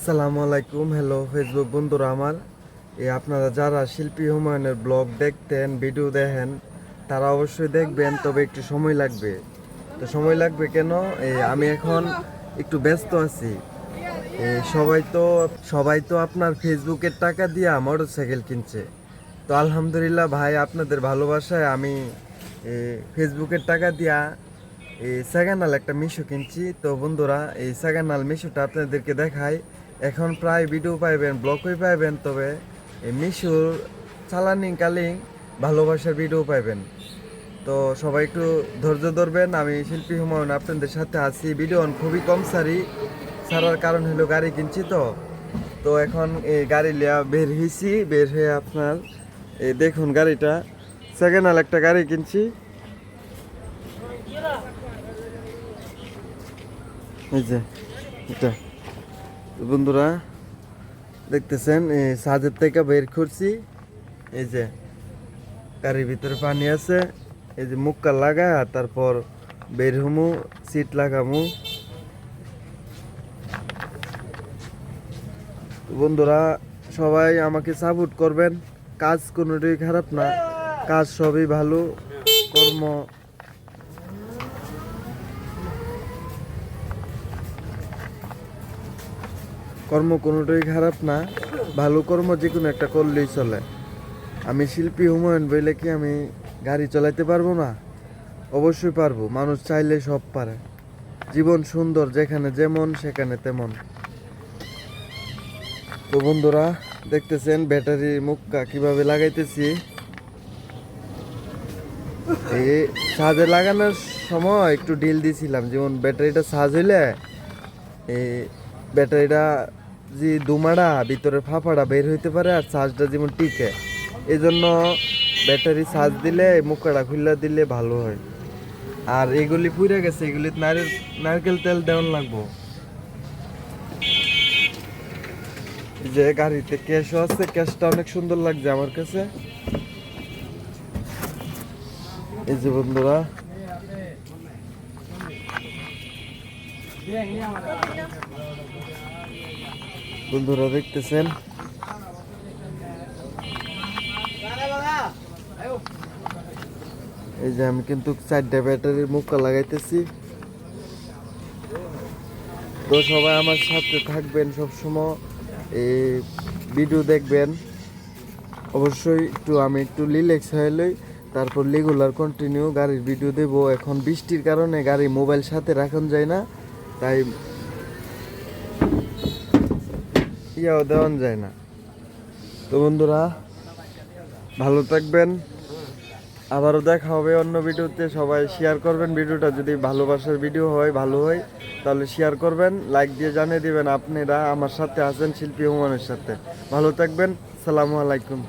আসসালামু আলাইকুম। Hello Facebook বন্ধুরা আমার, আপনারা যারা শিল্পী হুমায়ুনের ব্লগ দেখতেন, ভিডিও দেখেন, তারা অবশ্যই দেখবেন, তবে একটু সময় লাগবে। তো সময় লাগবে কেন? আমি এখন একটু ব্যস্ত আছি। সবাই তো আপনার ফেসবুকের টাকা দিয়ে মোটর সাইকেল কিনছে। তো আলহামদুলিল্লাহ ভাই, আপনাদের ভালোবাসায় আমি ফেসবুকের টাকা দিয়া এই সেকেন্ড হ্যান্ড একটা মিশো কিনছি। তো বন্ধুরা, এই সেকেন্ড হ্যান্ড মিশোটা আপনাদেরকে দেখাই। এখন প্রায় ভিডিও পাইবেন, ব্লগই পাইবেন, তবে এই মিশোর চালানিং কালিং ভালোবাসার ভিডিও পাইবেন। তো সবাই একটু ধৈর্য ধরবেন। আমি শিল্পী হুমায়ুন আপনাদের সাথে আছি। ভিডিও খুবই কম ছাড়ার কারণ হলো গাড়ি কিনছি। তো তো এখন এই গাড়ি লিয়া বের হয়ে আপনার এই দেখুন, গাড়িটা সেকেন্ড হ্যান্ড একটা গাড়ি কিনছি। এই যে এটা বন্ধুরা দেখতেছেন, এই সাজের থেকে বের করছি। এই যে গাড়ির ভিতরে পানি আছে, এই যে মুক্কা লাগা, তারপর বের হমু, সিট লাগামু। বন্ধুরা সবাই আমাকে সাপোর্ট করবেন। কাজ কোনোটাই খারাপ না, কাজ সবই ভালো। কর্ম কর্ম কোনোটাই খারাপ না, ভালো কর্ম যে কোনো একটা করলেই চলে। আমি শিল্পী হুমায়ুন বইলে কি আমি গাড়ি চালাইতে পারবো না? অবশ্যই পারবো। মানুষ চাইলে সব পারে। জীবন সুন্দর, যেখানে যেমন সেখানে তেমন। তো বন্ধুরা দেখতেছেন ব্যাটারি মুক্কা কিভাবে লাগাইতেছি। এই চার্জে লাগানোর সময় একটু ঢিল দিয়েছিলাম, যেমন ব্যাটারিটা চার্জ হইলে এই ব্যাটারিটা যে দুমাড়া ভিতরে ফাঁপাটা বের হইতে পারে, আর চার্জটা যেমন টিকে। এই জন্য ব্যাটারি চার্জ দিলে মুক্কাটা খুলে দিলে ভালো হয়। আর এগুলি পুড়ে গেছে, এগুলি নারকেল তেল দেওয়ান লাগবো। যে গাড়িতে ক্যাশও আছে, ক্যাশটা অনেক সুন্দর লাগছে আমার কাছে। এই যে বন্ধুরা বন্ধুরা দেখতেছেন, এই যে আমি কিন্তু 4টা ব্যাটারির মুক্কা লাগাইতেছি। তো সবাই আমার সাথে থাকবেন সবসময়, এই ভিডিও দেখবেন। অবশ্যই আমি একটু রিল্যাক্স হয়ে লই, তারপর রেগুলার কন্টিনিউ গাড়ির ভিডিও দেবো। এখন বৃষ্টির কারণে গাড়ি মোবাইল সাথে রাখুন যায় না, তাই ইয়াও দেওয়ান যায় না। তো বন্ধুরা ভালো থাকবেন, আবারও দেখা হবে অন্য ভিডিওতে। সবাই শেয়ার করবেন ভিডিওটা, যদি ভালোবাসার ভিডিও হয়, ভালো হয়, তাহলে শেয়ার করবেন, লাইক দিয়ে জানিয়ে দিবেন আপনারা আমার সাথে আছেন শিল্পী হুমায়ুনের সাথে। ভালো থাকবেন, সালামু আলাইকুম।